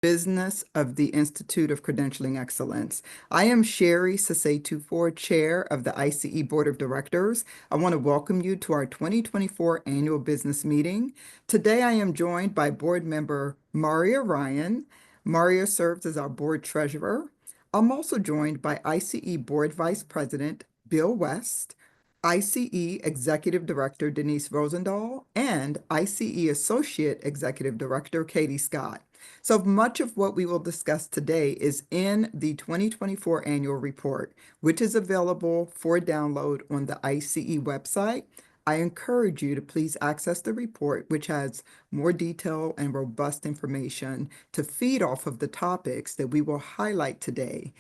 Business of the Institute of Credentialing Excellence. I am Sherry Sase Chair of the I.C.E. Board of Directors. I want to welcome you to our 2024 annual business meeting. Today, I am joined by board member Maria Ryan. Maria serves as our board treasurer. I'm also joined by I.C.E. Board Vice President Bill West, I.C.E. Executive Director Denise Rosendahl, and I.C.E. Associate Executive Director Katie Scott. So much of what we will discuss today is in the 2024 annual report, which is available for download on the I.C.E. website. I encourage you to please access the report, which has more detailed and robust information to feed off of the topics that we will highlight today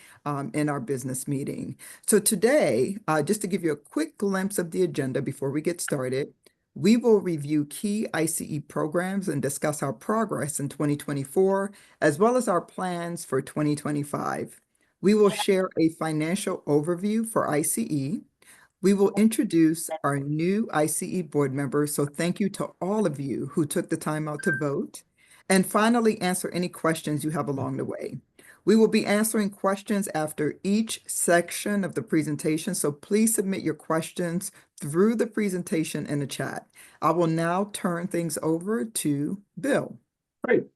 in our business meeting. So today, just to give you a quick glimpse of the agenda before we get started, we will review key I.C.E. programs and discuss our progress in 2024, as well as our plans for 2025. We will share a financial overview for I.C.E. We will introduce our new I.C.E. board members, so thank you to all of you who took the time out to vote. And finally, answer any questions you have along the way. We will be answering questions after each section of the presentation, so please submit your questions through the presentation in the chat. I will now turn things over to Bill. Great.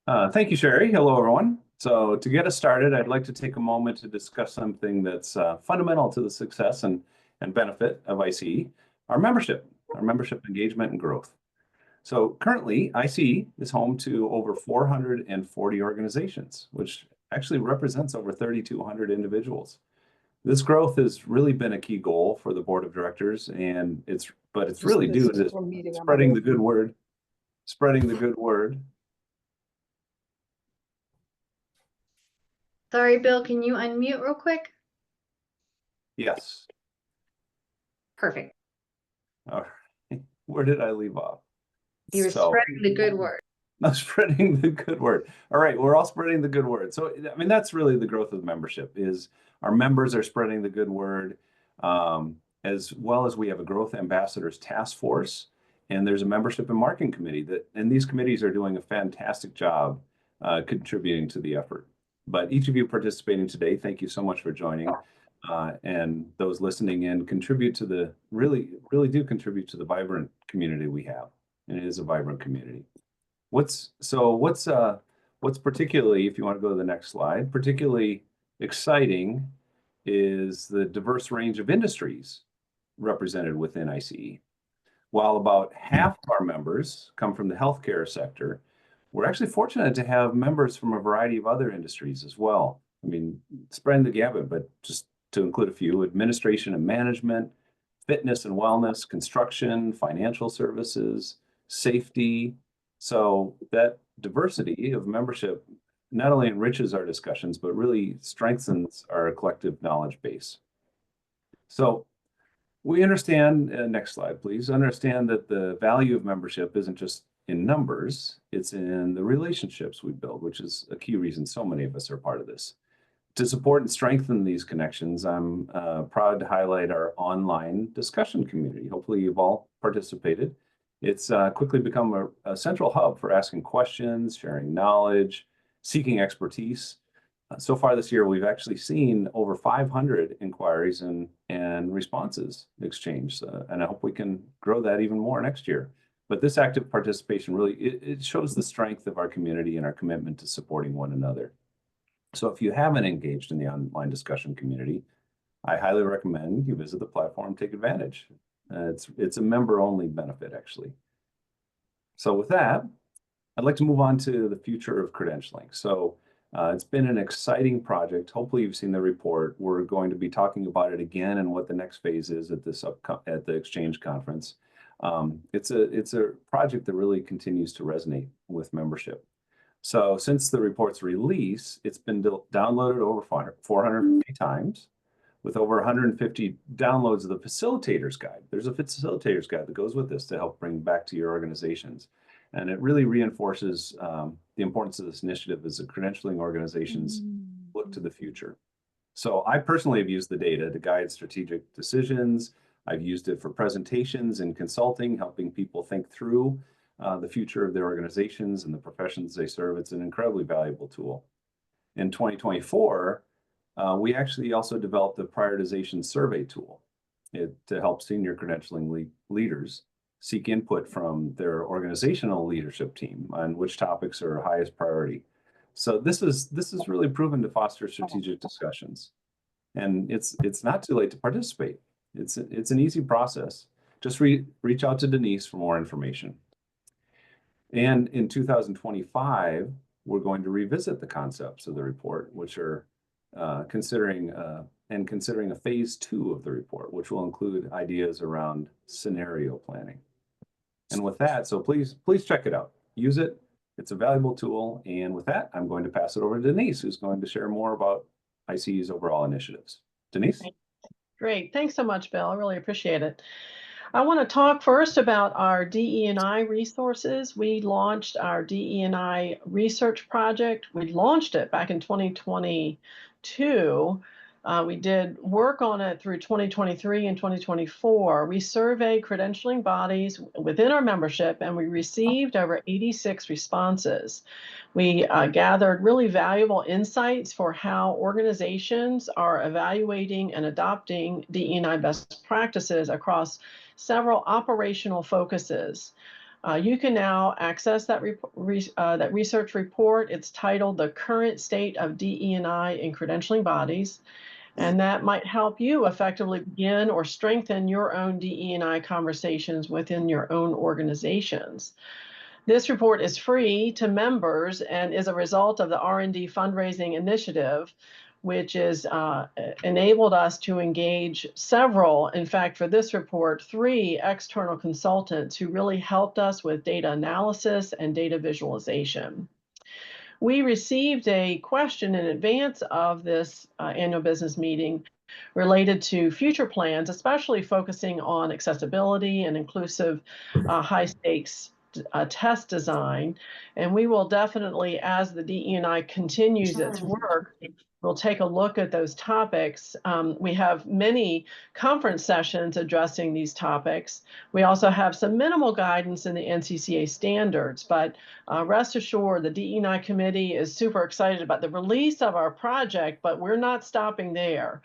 Thank you, Sherry. Hello, everyone. So to get us started, I'd like to take a moment to discuss something that's fundamental to the success and benefit of I.C.E., our membership engagement and growth. So currently, I.C.E. is home to over 440 organizations, which actually represents over 3,200 individuals. This growth has really been a key goal for the board of directors, and it's really due to spreading the good word. Sorry, Bill, can you unmute real quick? Yes. Perfect. All right. Where did I leave off? You're spreading the good word. I'm spreading the good word. All right, we're all spreading the good word. So, I mean, that's really the growth of the membership, is our members are spreading the good word, as well as we have a growth ambassadors task force, and there's a membership and marketing committee and these committees are doing a fantastic job contributing to the effort. But each of you participating today, thank you so much for joining. And those listening in really do contribute to the vibrant community we have. And it is a vibrant community. What's particularly, if you want to go to the next slide, particularly exciting is the diverse range of industries represented within I.C.E. While about half of our members come from the healthcare sector, we're actually fortunate to have members from a variety of other industries as well. I mean, spreading the gamut, but just to include a few: administration and management, fitness and wellness, construction, financial services, safety. So that diversity of membership not only enriches our discussions, but really strengthens our collective knowledge base. So we understand, next slide, please, understand that the value of membership isn't just in numbers, it's in the relationships we build, which is a key reason so many of us are part of this. To support and strengthen these connections, I'm proud to highlight our online discussion community. Hopefully you've all participated. It's quickly become a central hub for asking questions, sharing knowledge, seeking expertise. So far this year, we've actually seen over 500 inquiries and responses exchanged, and I hope we can grow that even more next year. But this active participation really, it shows the strength of our community and our commitment to supporting one another. So if you haven't engaged in the online discussion community, I highly recommend you visit the platform, take advantage. It's a member-only benefit, actually. So with that, I'd like to move on to the future of credentialing. So it's been an exciting project. Hopefully you've seen the report. We're going to be talking about it again and what the next phase is at the Exchange Conference. It's a project that really continues to resonate with membership. So since the report's release, it's been downloaded over 450 times, with over 150 downloads of the facilitator's guide. There's a facilitator's guide that goes with this to help bring back to your organizations. And it really reinforces the importance of this initiative as the credentialing organizations look to the future. So I personally have used the data to guide strategic decisions. I've used it for presentations and consulting, helping people think through the future of their organizations and the professions they serve. It's an incredibly valuable tool. In 2024, we actually also developed a prioritization survey tool to help senior credentialing leaders seek input from their organizational leadership team on which topics are highest priority. So this is really proven to foster strategic discussions, and it's not too late to participate. It's an easy process. Just reach out to Denise for more information. And in 2025, we're going to revisit the concepts of the report, which are considering a phase 2 of the report, which will include ideas around scenario planning. And with that, so please check it out. Use it. It's a valuable tool. And with that, I'm going to pass it over to Denise, who's going to share more about I.C.E.'s overall initiatives. Denise? Great. Thanks so much, Bill. I really appreciate it. I want to talk first about our DE&I resources. We launched our DE&I research project. We launched it back in 2022. We did work on it through 2023 and 2024. We surveyed credentialing bodies within our membership, and we received over 86 responses. We gathered really valuable insights for how organizations are evaluating and adopting DE&I best practices across several operational focuses. You can now access that research report. It's titled "The Current State of DE&I in Credentialing Bodies," and that might help you effectively begin or strengthen your own DE&I conversations within your own organizations. This report is free to members and is a result of the R&D fundraising initiative, which is enabled us to engage several, in fact, for this report, 3 external consultants who really helped us with data analysis and data visualization. We received a question in advance of this annual business meeting related to future plans, especially focusing on accessibility and inclusive high stakes test design. And we will definitely, as the DE&I continues its work, we'll take a look at those topics. We have many conference sessions addressing these topics. We also have some minimal guidance in the NCCA standards, but rest assured the DE&I committee is super excited about the release of our project, but we're not stopping there.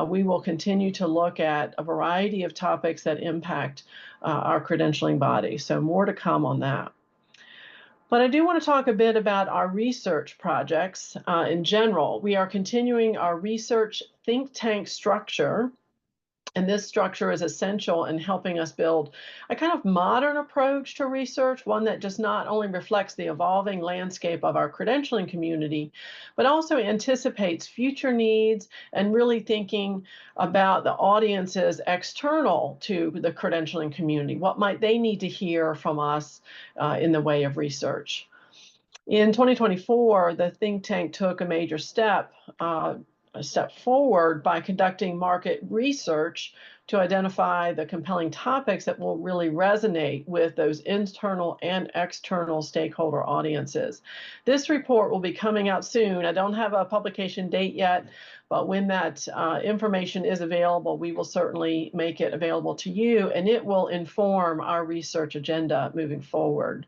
We will continue to look at a variety of topics that impact our credentialing body. So more to come on that. But I do want to talk a bit about our research projects in general. We are continuing our research think tank structure. And this structure is essential in helping us build a kind of modern approach to research, one that just not only reflects the evolving landscape of our credentialing community, but also anticipates future needs and really thinking about the audiences external to the credentialing community. What might they need to hear from us in the way of research? In 2024, the think tank took a major step forward by conducting market research to identify the compelling topics that will really resonate with those internal and external stakeholder audiences. This report will be coming out soon. I don't have a publication date yet, but when that information is available, we will certainly make it available to you, and it will inform our research agenda moving forward.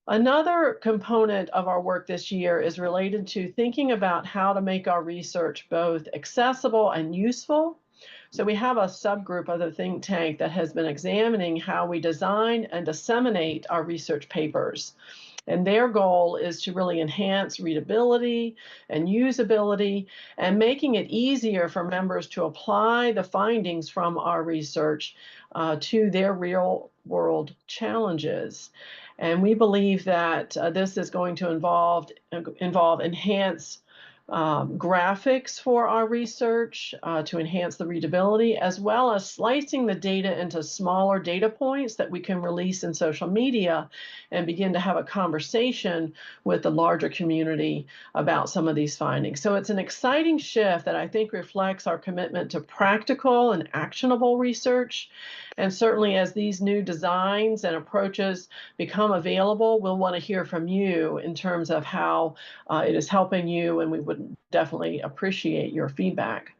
Another component of our work this year is related to thinking about how to make our research both accessible and useful. So we have a subgroup of the think tank that has been examining how we design and disseminate our research papers. And their goal is to really enhance readability and usability and making it easier for members to apply the findings from our research to their real world challenges. And we believe that this is going to involve enhanced graphics for our research to enhance the readability, as well as slicing the data into smaller data points that we can release in social media and begin to have a conversation with the larger community about some of these findings. So it's an exciting shift that I think reflects our commitment to practical and actionable research. And certainly as these new designs and approaches become available, we'll want to hear from you in terms of how it is helping you, and we would definitely appreciate your feedback.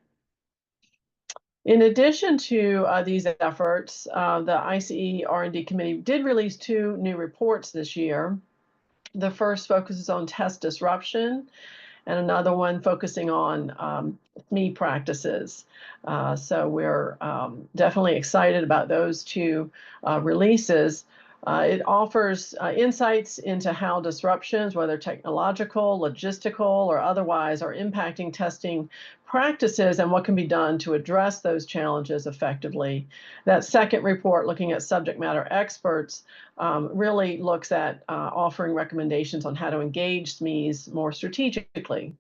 In addition to these efforts, the I.C.E. R&D committee did release 2 new reports this year. The first focuses on test disruption, and another one focusing on I.C.E. practices. So we're definitely excited about those 2 releases. It offers insights into how disruptions, whether technological, logistical, or otherwise, are impacting testing practices and what can be done to address those challenges effectively. That second report, looking at subject matter experts, really looks at offering recommendations on how to engage SMEs more strategically.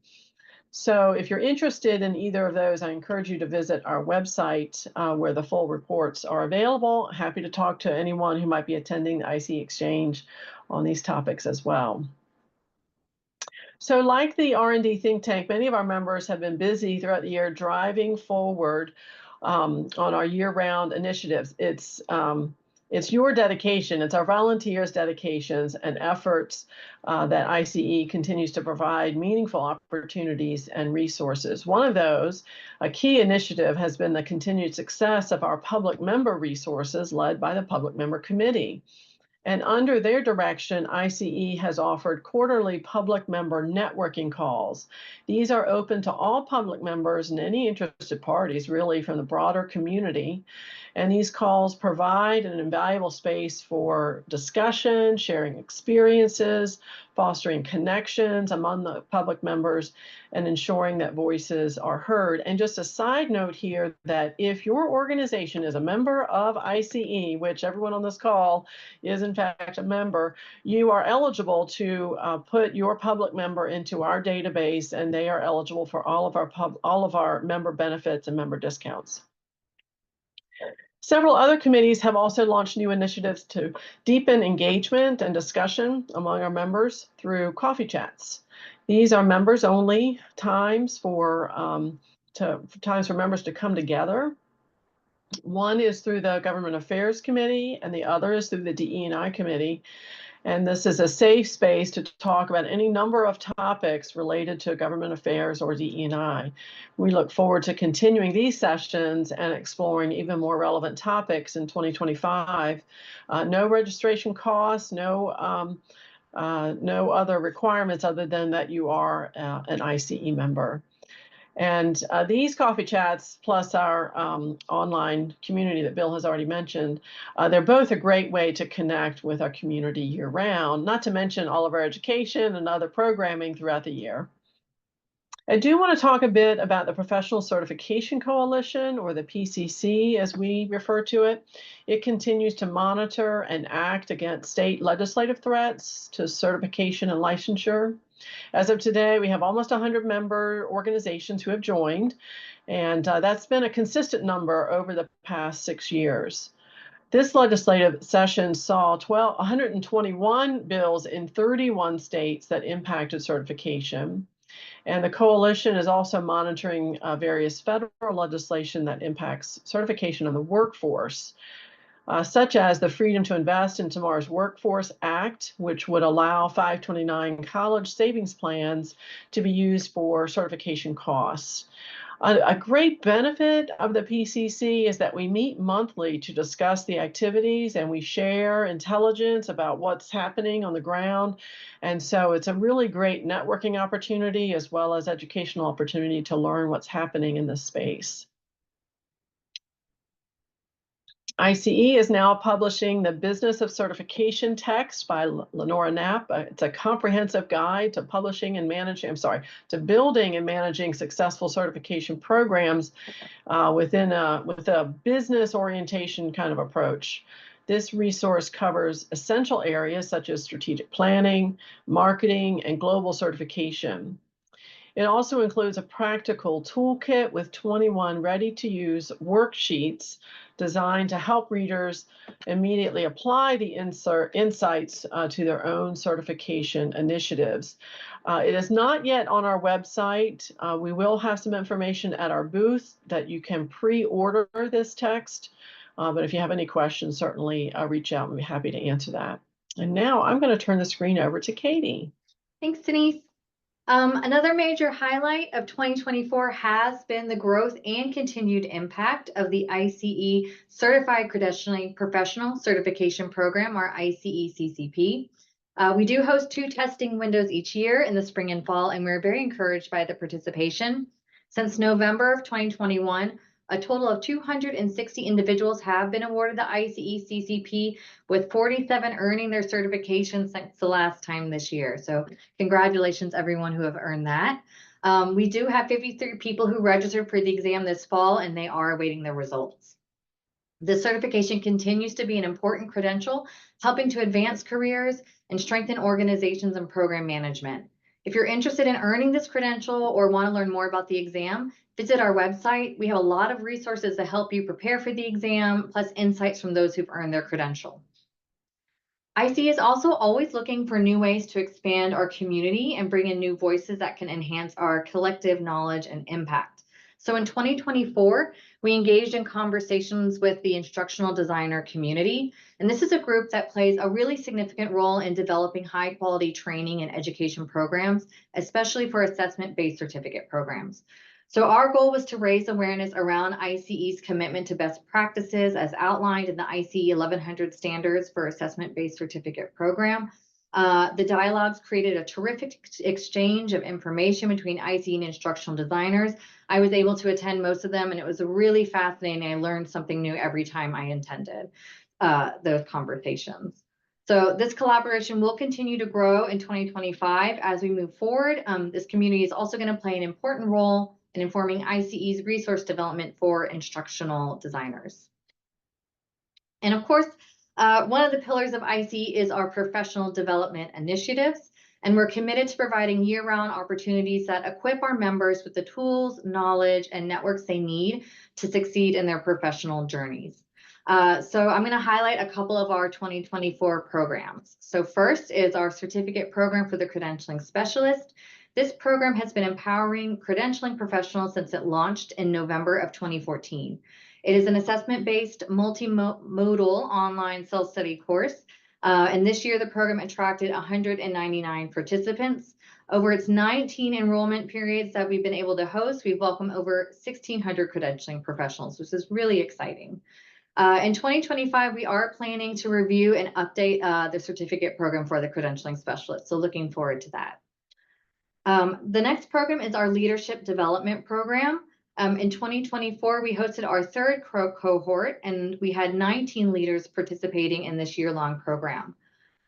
So if you're interested in either of those, I encourage you to visit our website where the full reports are available. Happy to talk to anyone who might be attending the I.C.E. Exchange on these topics as well. So like the R&D think tank, many of our members have been busy throughout the year driving forward on our year-round initiatives. It's your dedication, it's our volunteers' dedications and efforts that I.C.E. continues to provide meaningful opportunities and resources. One of those, a key initiative, has been the continued success of our public member resources led by the Public Member Committee. And under their direction, I.C.E. has offered quarterly public member networking calls. These are open to all public members and any interested parties, really, from the broader community. And these calls provide an invaluable space for discussion, sharing experiences, fostering connections among the public members, and ensuring that voices are heard. And just a side note here that if your organization is a member of I.C.E., which everyone on this call is in fact a member, you are eligible to put your public member into our database, and they are eligible for all of our member benefits and member discounts. Several other committees have also launched new initiatives to deepen engagement and discussion among our members through coffee chats. These are members-only times for members to come together. One is through the Government Affairs Committee, and the other is through the DE&I Committee. And this is a safe space to talk about any number of topics related to government affairs or DE&I. We look forward to continuing these sessions and exploring even more relevant topics in 2025. No registration costs, no other requirements other than that you are an I.C.E. member. And these coffee chats, plus our online community that Bill has already mentioned, they're both a great way to connect with our community year-round, not to mention all of our education and other programming throughout the year. I do want to talk a bit about the Professional Certification Coalition, or the PCC as we refer to it. It continues to monitor and act against state legislative threats to certification and licensure. As of today, we have almost 100 member organizations who have joined, and that's been a consistent number over the past 6 years. This legislative session saw 121 bills in 31 states that impacted certification. And the coalition is also monitoring various federal legislation that impacts certification of the workforce, such as the Freedom to Invest in Tomorrow's Workforce Act, which would allow 529 college savings plans to be used for certification costs. A great benefit of the PCC is that we meet monthly to discuss the activities, and we share intelligence about what's happening on the ground. And so it's a really great networking opportunity as well as educational opportunity to learn what's happening in this space. I.C.E. is now publishing the Business of Certification text by Lenora Knapp. It's a comprehensive guide to to building and managing successful certification programs with a business orientation kind of approach. This resource covers essential areas such as strategic planning, marketing, and global certification. It also includes a practical toolkit with 21 ready-to-use worksheets designed to help readers immediately apply the insights to their own certification initiatives. It is not yet on our website. We will have some information at our booth that you can pre-order this text. But if you have any questions, certainly reach out and we'll be happy to answer that. And now I'm going to turn the screen over to Katie. Thanks, Denise. Another major highlight of 2024 has been the growth and continued impact of the I.C.E. Certified Credentialing Professional Certification Program, or I.C.E. CCP. We do host 2 testing windows each year in the spring and fall, and we're very encouraged by the participation. Since November of 2021, a total of 260 individuals have been awarded the I.C.E. CCP, with 47 earning their certification since the last time this year. So congratulations, everyone who have earned that. We do have 53 people who registered for the exam this fall, and they are awaiting their results. The certification continues to be an important credential, helping to advance careers and strengthen organizations and program management. If you're interested in earning this credential or want to learn more about the exam, visit our website. We have a lot of resources to help you prepare for the exam, plus insights from those who've earned their credential. I.C.E. is also always looking for new ways to expand our community and bring in new voices that can enhance our collective knowledge and impact. So in 2024, we engaged in conversations with the instructional designer community, and this is a group that plays a really significant role in developing high quality training and education programs, especially for assessment-based certificate programs. So our goal was to raise awareness around I.C.E.'s commitment to best practices as outlined in the I.C.E. 1100 standards for assessment-based certificate program. The dialogues created a terrific exchange of information between I.C.E. and instructional designers. I was able to attend most of them, and it was really fascinating. I learned something new every time I attended those conversations. So this collaboration will continue to grow in 2025 as we move forward. This community is also going to play an important role in informing I.C.E.'s resource development for instructional designers. And of course, one of the pillars of I.C.E. is our professional development initiatives, and we're committed to providing year-round opportunities that equip our members with the tools, knowledge, and networks they need to succeed in their professional journeys. So I'm going to highlight a couple of our 2024 programs. So first is our certificate program for the credentialing specialist. This program has been empowering credentialing professionals since it launched in November of 2014. It is an assessment-based multimodal online self-study course. And this year, the program attracted 199 participants. Over its 19 enrollment periods that we've been able to host, we've welcomed over 1,600 credentialing professionals, which is really exciting. In 2025, we are planning to review and update the certificate program for the credentialing specialist. So looking forward to that. The next program is our leadership development program. In 2024, we hosted our 3rd cohort, and we had 19 leaders participating in this year-long program.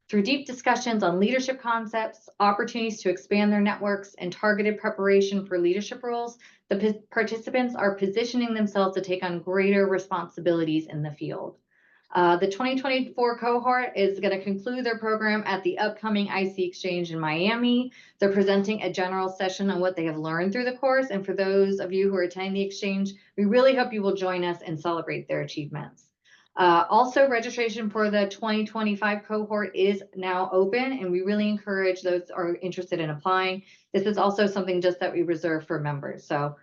Through deep discussions on leadership concepts, opportunities to expand their networks, and targeted preparation for leadership roles, the participants are positioning themselves to take on greater responsibilities in the field. The 2024 cohort is going to conclude their program at the upcoming I.C.E. Exchange in Miami. They're presenting a general session on what they have learned through the course. And for those of you who are attending the exchange, we really hope you will join us and celebrate their achievements. Also, registration for the 2025 cohort is now open, and we really encourage those who are interested in applying. This is also something just that we reserve for members. So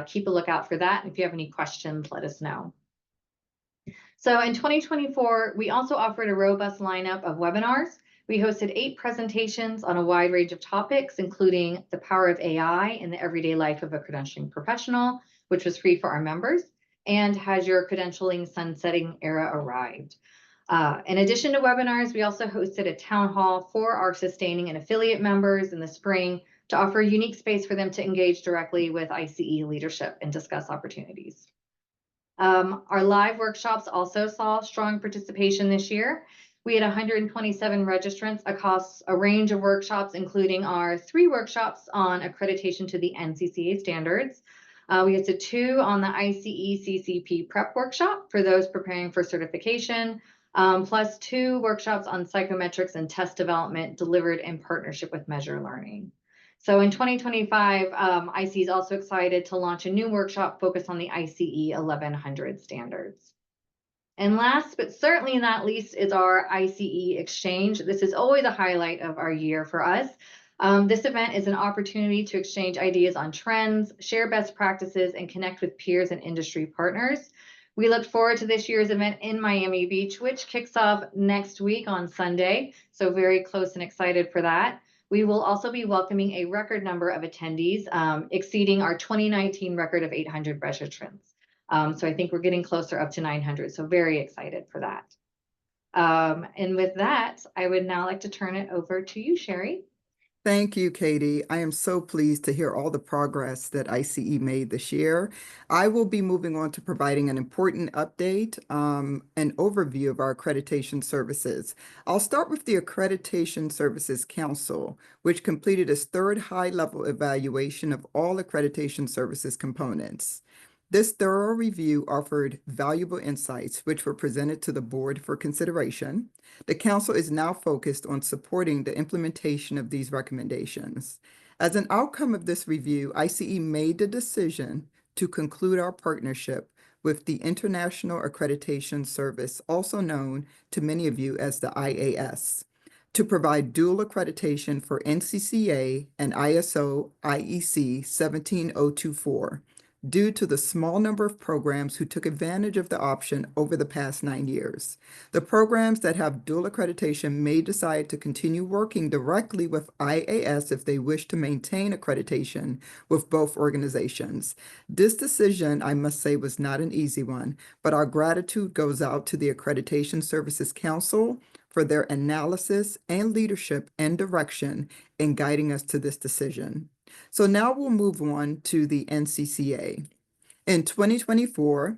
keep a lookout for that. If you have any questions, let us know. So in 2024, we also offered a robust lineup of webinars. We hosted 8 presentations on a wide range of topics, including the power of AI in the everyday life of a credentialing professional, which was free for our members, and has your credentialing sunsetting era arrived? In addition to webinars, we also hosted a town hall for our sustaining and affiliate members in the spring to offer a unique space for them to engage directly with I.C.E. leadership and discuss opportunities. Our live workshops also saw strong participation this year. We had 127 registrants across a range of workshops, including our 3 workshops on accreditation to the NCCA standards. We had 2 on the I.C.E. CCP prep workshop for those preparing for certification, plus 2 workshops on psychometrics and test development delivered in partnership with Measure Learning. So in 2025, I.C.E. is also excited to launch a new workshop focused on the I.C.E. 1100 standards. And last, but certainly not least, is our I.C.E. Exchange. This is always a highlight of our year for us. This event is an opportunity to exchange ideas on trends, share best practices, and connect with peers and industry partners. We look forward to this year's event in Miami Beach, which kicks off next week on Sunday. So very close and excited for that. We will also be welcoming a record number of attendees, exceeding our 2019 record of 800 registrants. So I think we're getting closer up to 900, so very excited for that. And with that, I would now like to turn it over to you, Sherry. Thank you, Katie. I am so pleased to hear all the progress that I.C.E. made this year. I will be moving on to providing an important update, an overview of our accreditation services. I'll start with the Accreditation Services Council, which completed its third high-level evaluation of all accreditation services components. This thorough review offered valuable insights, which were presented to the board for consideration. The council is now focused on supporting the implementation of these recommendations. As an outcome of this review, I.C.E. made the decision to conclude our partnership with the International Accreditation Service, also known to many of you as the IAS, to provide dual accreditation for NCCA and ISO IEC 17024 due to the small number of programs who took advantage of the option over the past 9 years. The programs that have dual accreditation may decide to continue working directly with IAS if they wish to maintain accreditation with both organizations. This decision, I must say, was not an easy one, but our gratitude goes out to the Accreditation Services Council for their analysis and leadership and direction in guiding us to this decision. So now we'll move on to the NCCA. In 2024,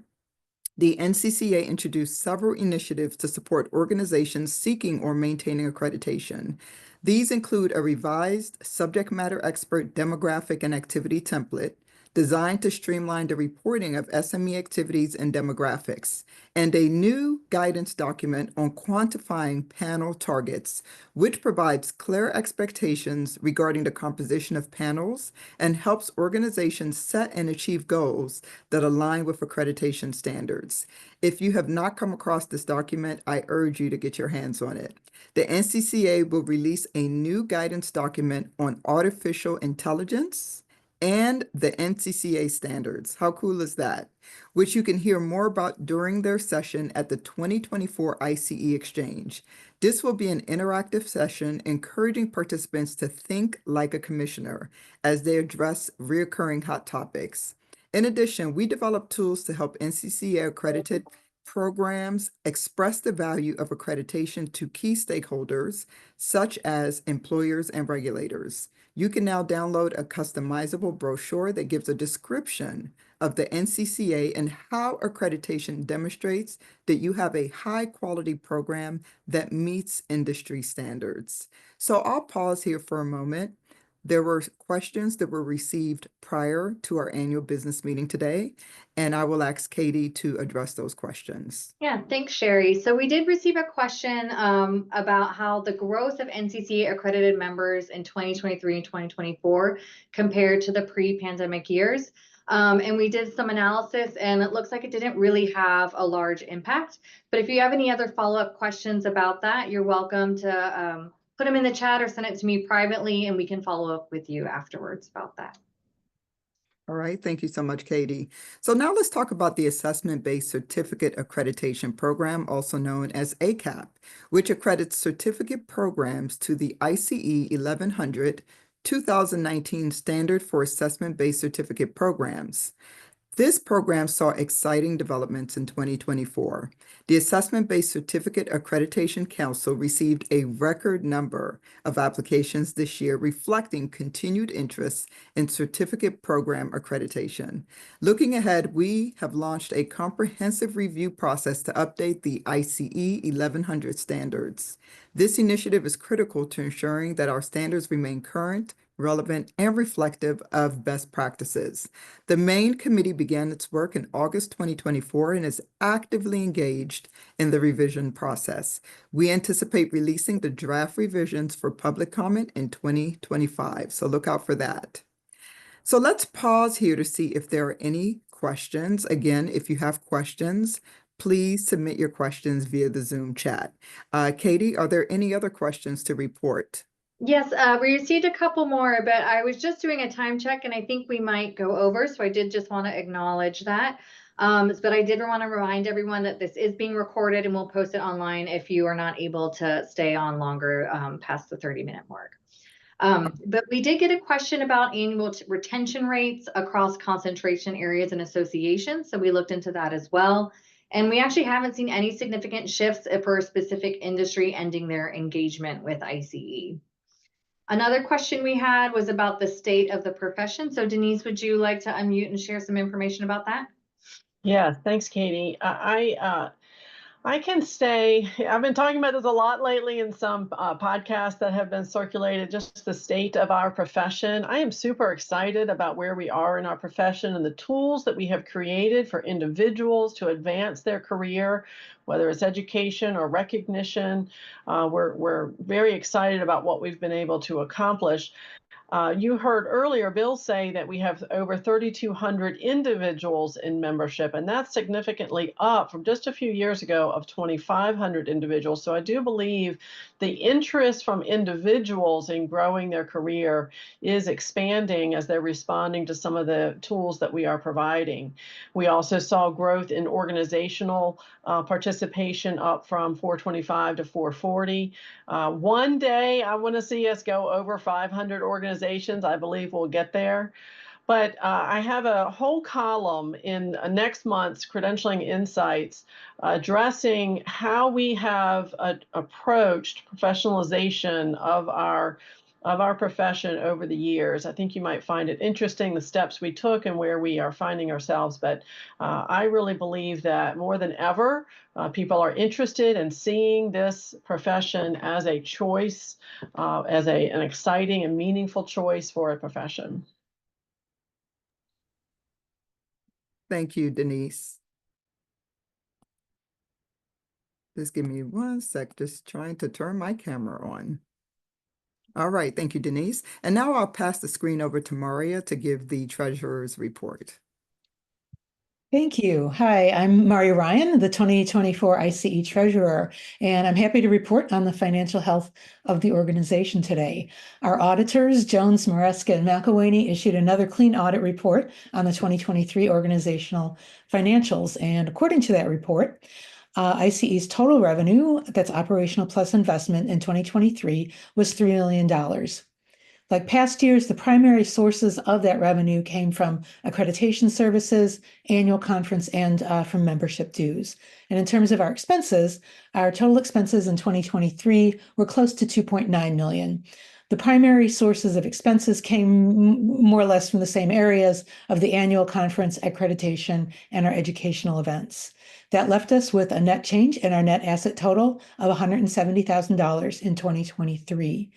the NCCA introduced several initiatives to support organizations seeking or maintaining accreditation. These include a revised subject matter expert demographic and activity template designed to streamline the reporting of SME activities and demographics, and a new guidance document on quantifying panel targets, which provides clear expectations regarding the composition of panels and helps organizations set and achieve goals that align with accreditation standards. If you have not come across this document, I urge you to get your hands on it. The NCCA will release a new guidance document on artificial intelligence and the NCCA standards. How cool is that? Which you can hear more about during their session at the 2024 I.C.E. Exchange. This will be an interactive session encouraging participants to think like a commissioner as they address recurring hot topics. In addition, we develop tools to help NCCA accredited programs express the value of accreditation to key stakeholders, such as employers and regulators. You can now download a customizable brochure that gives a description of the NCCA and how accreditation demonstrates that you have a high-quality program that meets industry standards. So I'll pause here for a moment. There were questions that were received prior to our annual business meeting today, and I will ask Katie to address those questions. Yeah, thanks, Sherry. So we did receive a question about how the growth of NCCA accredited members in 2023 and 2024 compared to the pre-pandemic years. And we did some analysis, and it looks like it didn't really have a large impact. But if you have any other follow-up questions about that, you're welcome to put them in the chat or send it to me privately, and we can follow up with you afterwards about that. All right, thank you so much, Katie. So now let's talk about the Assessment-Based Certificate Accreditation Program, also known as ACAP, which accredits certificate programs to the I.C.E. 1100 2019 Standard for Assessment-Based Certificate Programs. This program saw exciting developments in 2024. The Assessment-Based Certificate Accreditation Council received a record number of applications this year, reflecting continued interest in certificate program accreditation. Looking ahead, we have launched a comprehensive review process to update the I.C.E. 1100 standards. This initiative is critical to ensuring that our standards remain current, relevant, and reflective of best practices. The main committee began its work in August 2024 and is actively engaged in the revision process. We anticipate releasing the draft revisions for public comment in 2025, so look out for that. So let's pause here to see if there are any questions. Again, if you have questions, please submit your questions via the Zoom chat. Katie, are there any other questions to report? Yes, we received a couple more, but I was just doing a time check and I think we might go over. So I did just want to acknowledge that. But I did want to remind everyone that this is being recorded and we'll post it online if you are not able to stay on longer past the 30-minute mark. But we did get a question about annual retention rates across concentration areas and associations. So we looked into that as well. And we actually haven't seen any significant shifts for a specific industry ending their engagement with I.C.E. Another question we had was about the state of the profession. So Denise, would you like to unmute and share some information about that? Yeah, thanks, Katie. I can say I've been talking about this a lot lately in some podcasts that have been circulated, just the state of our profession. I am super excited about where we are in our profession and the tools that we have created for individuals to advance their career, whether it's education or recognition. We're very excited about what we've been able to accomplish. You heard earlier Bill say that we have over 3,200 individuals in membership, and that's significantly up from just a few years ago of 2,500 individuals. So I do believe the interest from individuals in growing their career is expanding as they're responding to some of the tools that we are providing. We also saw growth in organizational participation up from 425 to 440. One day, I want to see us go over 500 organizations. I believe we'll get there. But I have a whole column in next month's Credentialing Insights addressing how we have approached professionalization of our profession over the years. I think you might find it interesting, the steps we took and where we are finding ourselves. But I really believe that more than ever, people are interested in seeing this profession as a choice, as an exciting and meaningful choice for a profession. Thank you, Denise. Just give me one sec, just trying to turn my camera on. All right, thank you, Denise. And now I'll pass the screen over to Maria to give the treasurer's report. Thank you. Hi, I'm Maria Ryan, the 2024 I.C.E. Treasurer, and I'm happy to report on the financial health of the organization today. Our auditors, Jones, Maresca, and McElwaney, issued another clean audit report on the 2023 organizational financials. And according to that report, I.C.E.'s total revenue, that's operational plus investment in 2023, was $3 million. Like past years, the primary sources of that revenue came from accreditation services, annual conference, and from membership dues. And in terms of our expenses, our total expenses in 2023 were close to $2.9 million. The primary sources of expenses came more or less from the same areas of the annual conference, accreditation, and our educational events. That left us with a net change in our net asset total of $170,000 in 2023.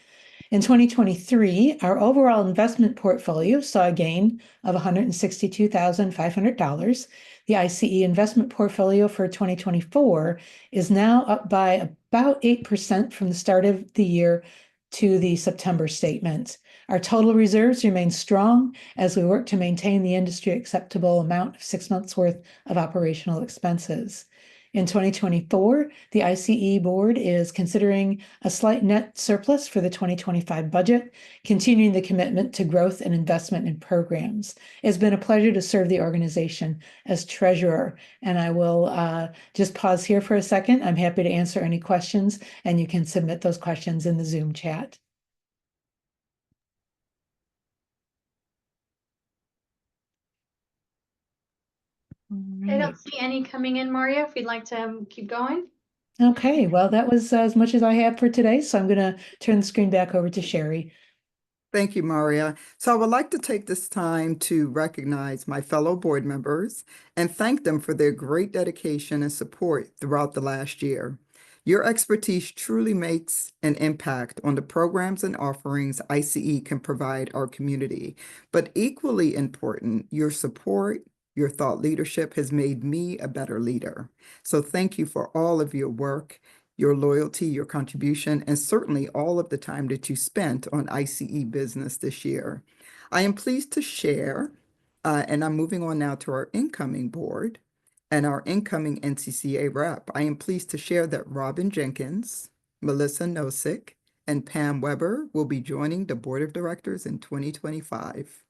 In 2023, our overall investment portfolio saw a gain of $162,500. The I.C.E. investment portfolio for 2024 is now up by about 8% from the start of the year to the September statement. Our total reserves remain strong as we work to maintain the industry acceptable amount of 6 months worth of operational expenses. In 2024, the I.C.E. board is considering a slight net surplus for the 2025 budget, continuing the commitment to growth and investment in programs. It's been a pleasure to serve the organization as treasurer, and I will just pause here for a second. I'm happy to answer any questions, and you can submit those questions in the Zoom chat. I don't see any coming in, Maria, if you'd like to keep going. Okay, well, that was as much as I have for today, so I'm going to turn the screen back over to Sherry. Thank you, Maria. So I would like to take this time to recognize my fellow board members and thank them for their great dedication and support throughout the last year. Your expertise truly makes an impact on the programs and offerings I.C.E. can provide our community. But equally important, your support, your thought leadership has made me a better leader. So thank you for all of your work, your loyalty, your contribution, and certainly all of the time that you spent on I.C.E. business this year. I am pleased to share, and I'm moving on now to our incoming board and our incoming NCCA rep. I am pleased to share that Robin Jenkins, Melissa Nosik, and Pam Weber will be joining the board of directors in 2025.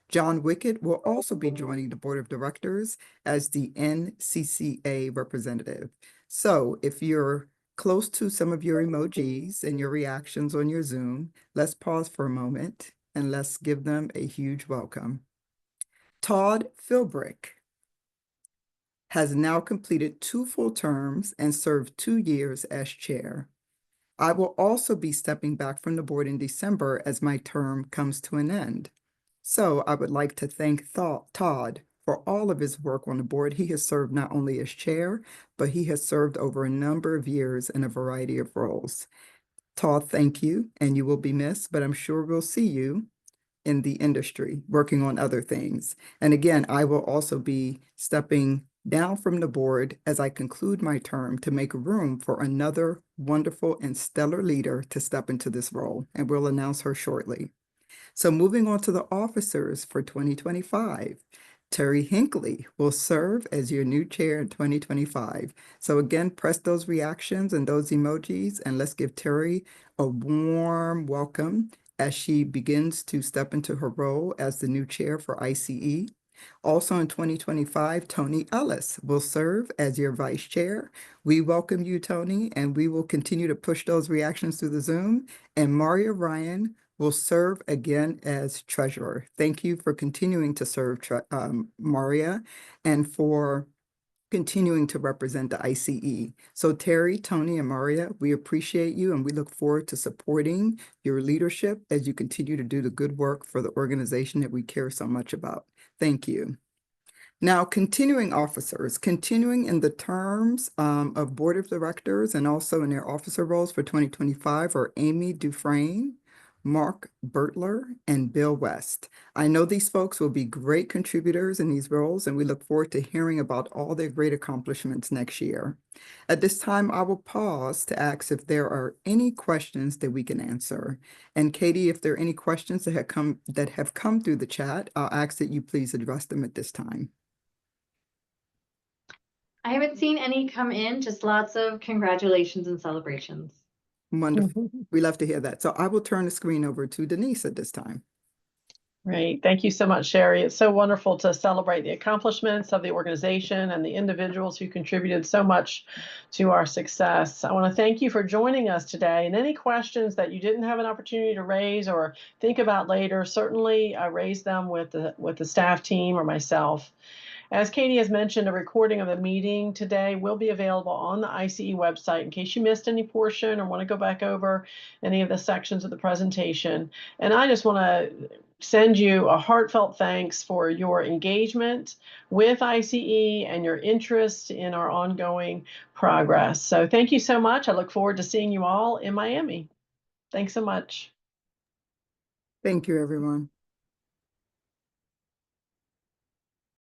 John Wickett will also be joining the board of directors as the NCCA representative. So if you're close to some of your emojis and your reactions on your Zoom, let's pause for a moment and let's give them a huge welcome. Todd Philbrick has now completed 2 full terms and served 2 years as chair. I will also be stepping back from the board in December as my term comes to an end. So I would like to thank Todd for all of his work on the board. He has served not only as chair, but he has served over a number of years in a variety of roles. Todd, thank you, and you will be missed, but I'm sure we'll see you in the industry working on other things. And again, I will also be stepping down from the board as I conclude my term to make room for another wonderful and stellar leader to step into this role, and we'll announce her shortly. So moving on to the officers for 2025, Terry Hinckley will serve as your new chair in 2025. So again, press those reactions and those emojis, and let's give Terry a warm welcome as she begins to step into her role as the new chair for I.C.E. Also in 2025, Tony Ellis will serve as your vice chair. We welcome you, Tony, and we will continue to push those reactions through the Zoom. And Maria Ryan will serve again as treasurer. Thank you for continuing to serve, Maria, and for continuing to represent the I.C.E. So Terry, Tony, and Maria, we appreciate you and we look forward to supporting your leadership as you continue to do the good work for the organization that we care so much about. Thank you. Now, continuing officers, continuing in the terms of board of directors and also in their officer roles for 2025 are Amy Dufresne, Mark Bertler, and Bill West. I know these folks will be great contributors in these roles, and we look forward to hearing about all their great accomplishments next year. At this time, I will pause to ask if there are any questions that we can answer. And Katie, if there are any questions that have come through the chat, I'll ask that you please address them at this time. I haven't seen any come in, just lots of congratulations and celebrations. Wonderful. We love to hear that. So I will turn the screen over to Denise at this time. Great. Thank you so much, Sherry. It's so wonderful to celebrate the accomplishments of the organization and the individuals who contributed so much to our success. I want to thank you for joining us today. And any questions that you didn't have an opportunity to raise or think about later, certainly raise them with the staff team or myself. As Katie has mentioned, a recording of the meeting today will be available on the I.C.E. website in case you missed any portion or want to go back over any of the sections of the presentation. And I just want to send you a heartfelt thanks for your engagement with I.C.E. and your interest in our ongoing progress. So thank you so much. I look forward to seeing you all in Miami. Thanks so much. Thank you, everyone.